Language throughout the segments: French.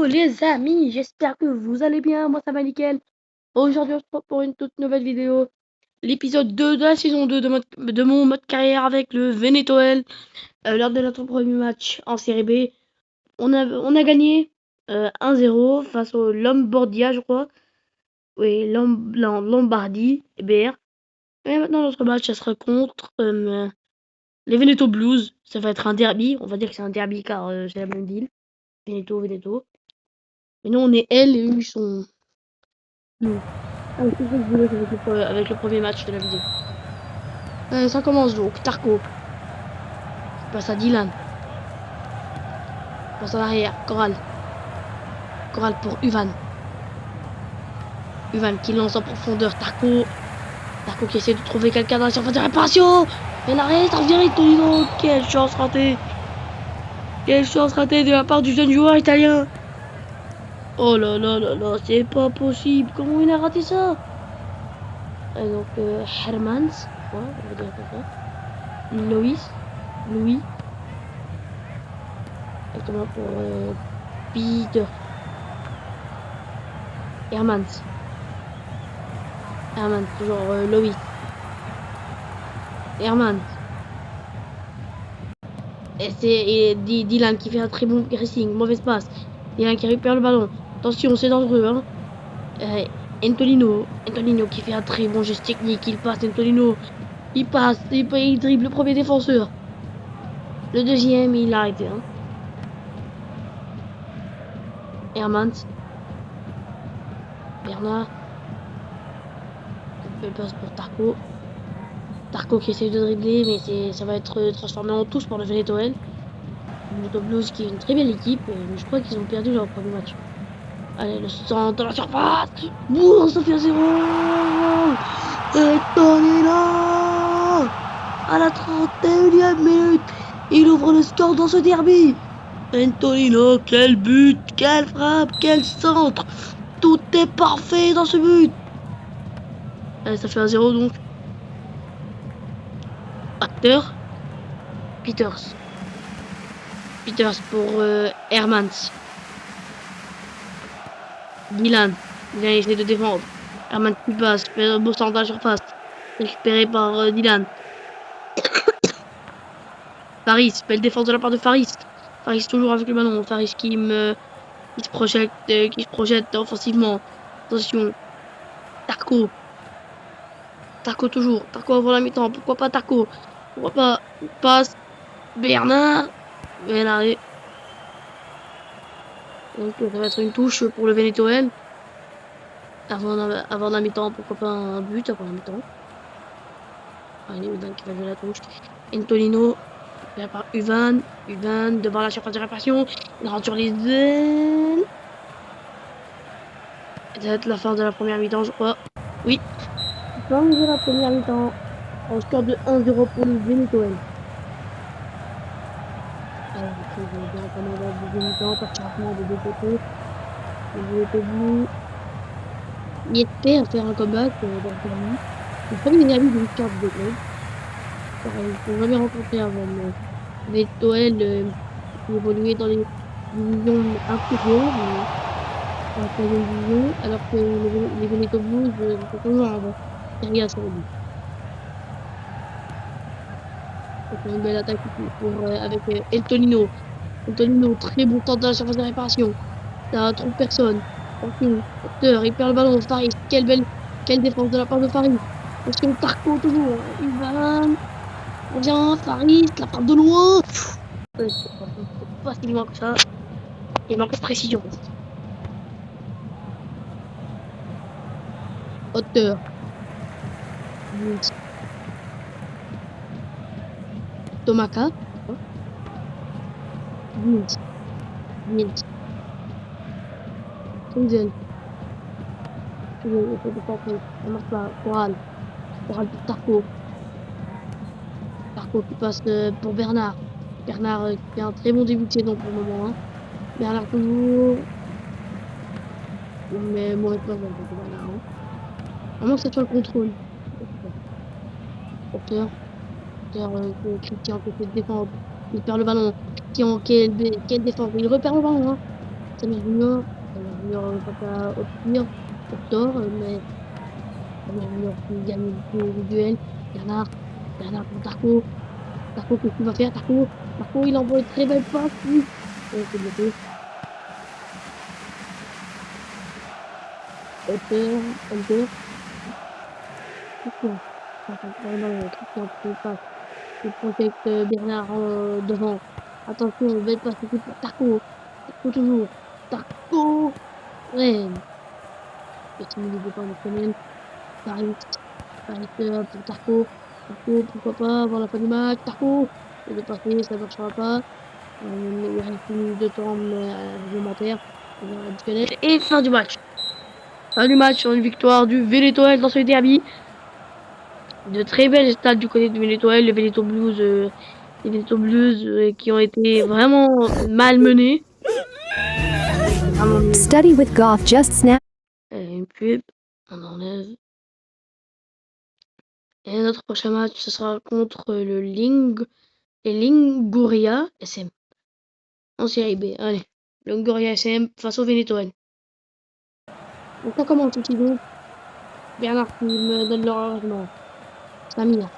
Hello les amis, j'espère que vous allez bien, moi ça va nickel. Aujourd'hui on se retrouve pour une toute nouvelle vidéo, l'épisode 2 de la saison 2 de mon mode carrière avec le Veneto. Lors de notre premier match en série B, on a gagné 1-0 face au Lombardia je crois. Oui, Lombardie, BR. Et maintenant notre match ça sera contre les Veneto Blues. Ça va être un derby, on va dire que c'est un derby car c'est la même ville. Veneto. Mais nous on est L et eux ils sont nous. Ah, c'est ça que je vous laisse avec le premier match de la vidéo. Ça commence donc. Tarko. Il passe à Dylan. Il passe en arrière. Coral. Coral pour Uvan. Uvan qui lance en profondeur. Tarko. Tarko qui essaie de trouver quelqu'un dans la surface de réparation. Et l'arrêt, ça revient avec Tonino. Quelle chance ratée. Quelle chance ratée de la part du jeune joueur italien. Oh là là là là, c'est pas possible. Comment il a raté ça? Et donc, Hermans. Ouais, on va dire comme ça. Louis. Et comment pour Peter. Hermans, toujours Loïs. Herman. Et c'est Dylan qui fait un très bon pressing. Mauvaise passe. Dylan qui récupère le ballon. Attention, c'est dangereux. Hein. Antonino qui fait un très bon geste technique. Il passe, Antonino. Il passe. Il dribble le premier défenseur. Le deuxième, il a arrêté. Hein. Hermans. Bernard. Il passe pour Tarko. Tarko qui essaie de dribbler, mais ça va être transformé en touche pour le Veneto. Le Blues qui est une très belle équipe, mais je crois qu'ils ont perdu leur premier match. Allez, le centre dans la surface. Boum, ça fait 0. Et Tonino à la 31e minute, il ouvre le score dans ce derby. Antonino, quel but, quelle frappe, quel centre. Tout est parfait dans ce but. Allez, ça fait 1-0 donc. Acteur Peters pour Hermans. Dylan essaie de défendre. Herman qui passe, fait un beau centre à la surface. Récupéré par Dylan. Faris, belle défense de la part de Faris. Faris toujours avec le ballon. Faris qui se projette offensivement. Attention. Tarko. Tarko toujours. Tarko avant la mi-temps. Pourquoi pas Tarko? Pourquoi pas? Passe. Bernard. Et l'arrêt. Donc ça va être une touche pour le Veneto. Avant la mi-temps. Pourquoi pas un but avant la mi-temps? Allez, Udan qui va jouer la touche. Antonino. Par Uvan devant la surface de réparation. Il rentre sur les ailes. Ça va être la fin de la première mi-temps, je crois. Oui. Fin de la première mi-temps. Au score de 1-0 pour le Veneto. Alors, je vais bien entamer la deuxième mi-temps, particulièrement des deux côtés. Le Veneto il espère faire un comeback dans le derby. Le premier derby de l'histoire du club. Pareil, ils ne sont jamais rencontrés avant. Mais Veneto évoluait dans les divisions inférieures. En troisième division, alors que les Veneto Blues sont toujours en Serie A sur lui. C'est une belle attaque avec El Tonino, très bon temps dans la surface de réparation. Ça trompe personne. Attention, Porteur, il perd le ballon. Faris, quelle défense de la part de Faris. Attention, Tarko toujours. Ivan, revient, Faris, la frappe de loin. C'est pas si loin que ça. Il manque de précision. Hauteur. Tomaka. Mills. Sunzel. Il essaie de tenter. Ça marche pas. Coral pour Tarko. Tarko qui passe pour Bernard. Bernard qui fait un très bon début de saison pour le moment. Hein. Bernard toujours. Mais mauvaise passe pour Bernard. Hein. Vraiment que ça soit le contrôle. Porteur. Christian qui essaie de défendre. Il perd le ballon. Christian, quelle défense. Il repère le ballon. Hein. Samir Junior. Samir Junior face à Optir, Optor, mais Samir Junior qui gagne le duel. Bernard, Bernard pour Darko. Darko, qu'est-ce qu'il va faire? Darko, il envoie une très belle passe. Oui. C'est bloqué. Hunter. Christian. Christian pour une passe. Il protecte Bernard devant. Attention, belle passe ici pour Darko. Darko toujours. Darko. Ouais. Petit milieu défensif. Paris. Paris pour Darko. Darko, pourquoi pas, avant la fin du match. Darko. Il est passé, ça ne marchera pas. Il reste une minute de temps réglementaire. Additionnel. Et fin du match. Fin du match sur une victoire du Vénétoile dans ce derby. De très belles stades du côté du Vénétoile. Les Veneto Blues, qui ont été vraiment malmenés. Study with Goth just snap. Une pub, on enlève. Et notre prochain match, ce sera contre les Lingoria SM. En série B, allez. Lingoria SM face au Vénétoile. Donc on commence ici donc. Bernard qui me donne leur arrangement. Samir.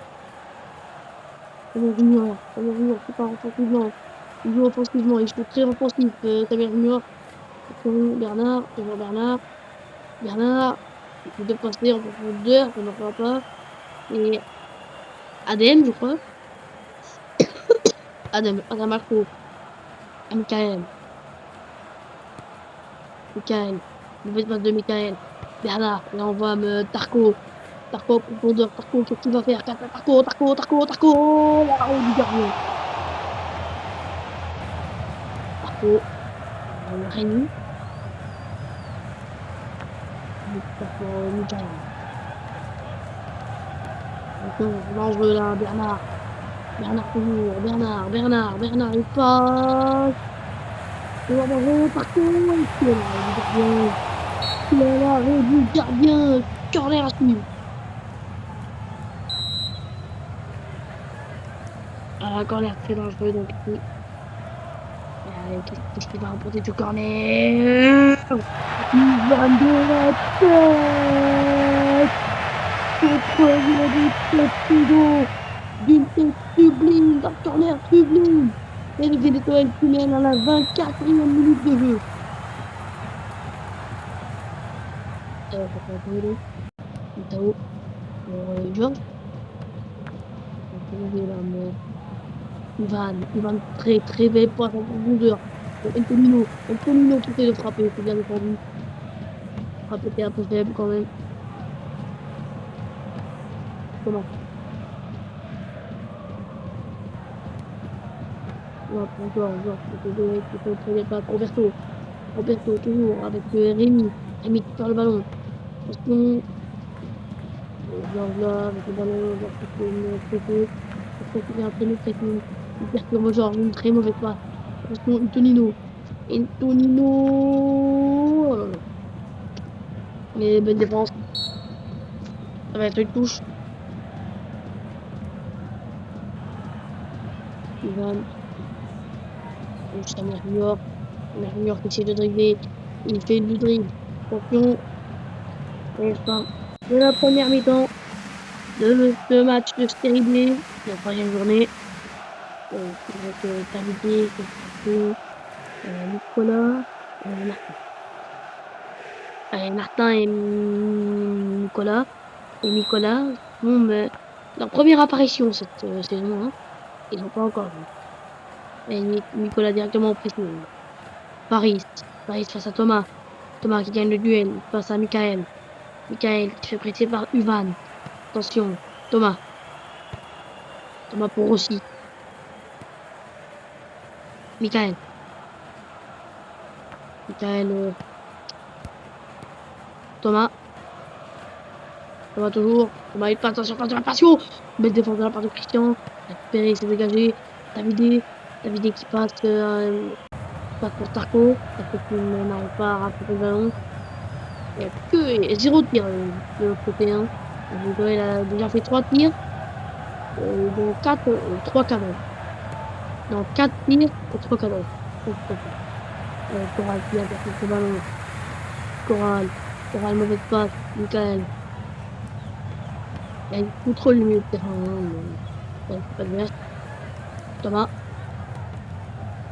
Samir Junior qui part offensivement. Il joue offensivement, il joue très offensif. Samir Junior. Bernard, toujours Bernard. Bernard, il peut dépasser en profondeur, ça ne marchera pas. Et Adem, je crois. Adem Marco. Michael. Mauvaise passe de Michael. Bernard, il envoie Tarko. Tarko, profondeur. Tarko, qu'est-ce qu'il va faire? Tarko. La roue du gardien. Tarko. Rémi. Michael. On mange là, Bernard. Bernard toujours. Bernard, il passe. On va manger Tarko. L'arrêt du gardien. Corner à suivre. Un corner très dangereux donc ici. Qu'est-ce qu'il va remporter du corner? Il va de la tête. D'une tête sublime, d'un corner sublime. Et le Vénétoile qui mène à la 24e minute de jeu. Tao pour George. Ivan très belle passe en profondeur. Antonino qui essaie de frapper, c'est bien défendu. Frappe était un peu faible quand même. Comment? Ouais, pour George, qui fait très bien passe. Roberto toujours avec Rémi qui perd le ballon. Attention. George là avec le ballon, George qui fait une traité. Attention qu'il est entraîné très cool. Il perturbe George, une très mauvaise passe. Attention, Antonino. Oh là là. Mais bonne défense. Ça va être une touche. Ivan. Samir Junior qui essaie de dribbler. Il fait du dribble. Attention. Et fin de la première mi-temps de ce match de série B. La troisième journée. Avec Tavité, Nicolas, Martin et Nicolas. Et Nicolas font leur première apparition cette saison. Hein. Ils n'ont pas encore joué. Et Nicolas directement au pressing. Paris face à Thomas. Thomas qui gagne le duel face à Michael. Michael qui se fait presser par Uvan. Attention, Thomas pour Rossi. Michael Thomas toujours. Thomas il passe sur la passion. Belle défense de la part de Christian. Récupéré, s'est dégagé. Davidé qui passe pour Tarko. Tarko qui n'arrive pas à rattraper le ballon. Il n'y a que 0 tir de l'autre côté. Hein. Il a déjà fait 3 tirs. Donc 3 cadres. Non, 4 tirs et 3 cadres. Coral qui a perdu ce ballon. Coral. Coral, mauvaise passe. Michael. Il contrôle le milieu de terrain, mais pas de reste. Thomas.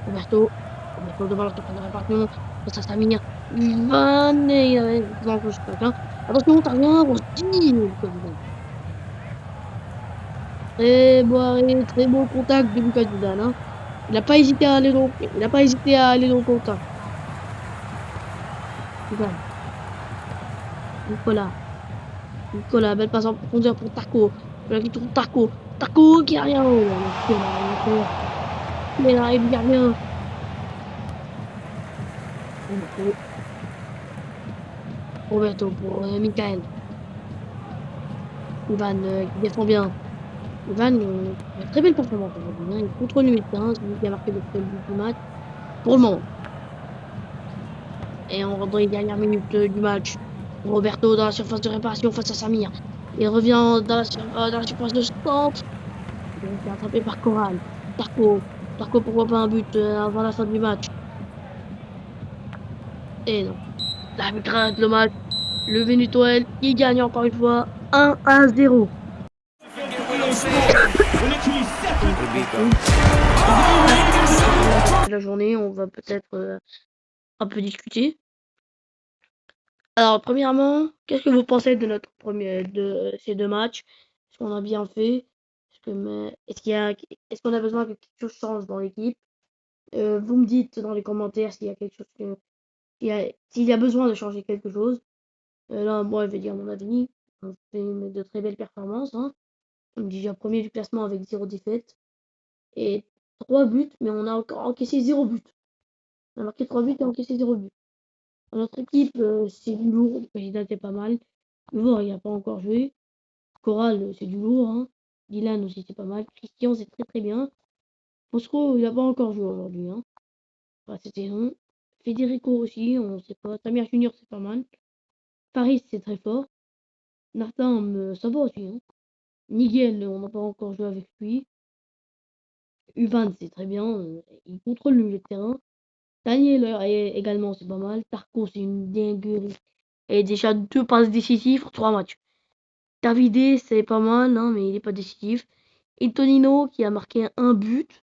Roberto. Roberto devant la surface de réparation. Face à Samir. Ivan. Et il avait dans le chacun. Attention, t'as rien, Rossi. Très beau arrêt, très beau contact de Lucas Zidane. Hein. Il n'a pas hésité à aller dans le contact. Nicolas, belle passe en profondeur pour Tarko. Qui tourne Tarko. Tarko qui a rien. Il arrive, il a rien. Roberto pour Michael. Ivan qui défend bien. Ivan, très belle performance aujourd'hui. Hein. Il contrôle le terrain, c'est lui qui a marqué le seul but du match. Pour le moment. Et on rentre dans les dernières minutes du match. Roberto dans la surface de réparation face à Samir. Il revient dans la surface de centre. Il est attrapé par Coral. Tarko, pourquoi pas un but avant la fin du match? Et non. L'arbitre arrête le match. Le Venezuela, il gagne encore une fois 1-0. La journée, on va peut-être un peu discuter. Alors, premièrement, qu'est-ce que vous pensez de de ces deux matchs? Est-ce qu'on a bien fait? Est-ce qu'on a besoin que quelque chose change dans l'équipe? Vous me dites dans les commentaires s'il y a quelque chose s'il y a besoin de changer quelque chose. Là, moi, je vais dire mon avis. On fait de très belles performances. Hein. On est déjà premier du classement avec 0 défaite et 3 buts, mais on a encore encaissé 0 but. On a marqué 3 buts et encaissé 0 but. Dans notre équipe, c'est du lourd. Le président est pas mal. Lourd, il n'a pas encore joué. Coral, c'est du lourd. Hein. Dylan aussi, c'est pas mal. Christian, c'est très très bien. Bosco, il n'a pas encore joué aujourd'hui. Hein. Enfin, cette saison. Federico aussi, on ne sait pas. Tamir Junior, c'est pas mal. Paris, c'est très fort. Nartin, ça va aussi. Hein. Nigel, on n'a pas encore joué avec lui. Uvan, c'est très bien. Il contrôle le milieu de terrain. Daniel également, c'est pas mal. Tarko, c'est une dinguerie. Et déjà 2 passes décisives pour 3 matchs. Davide, c'est pas mal, hein, mais il n'est pas décisif. Et Tonino qui a marqué un but.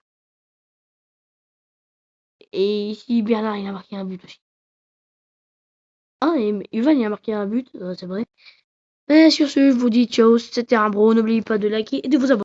Et ici, Bernard, il a marqué un but aussi. Ah, et Uvan, il a marqué un but, c'est vrai. Et sur ce, je vous dis ciao, c'était un bro. N'oubliez pas de liker et de vous abonner.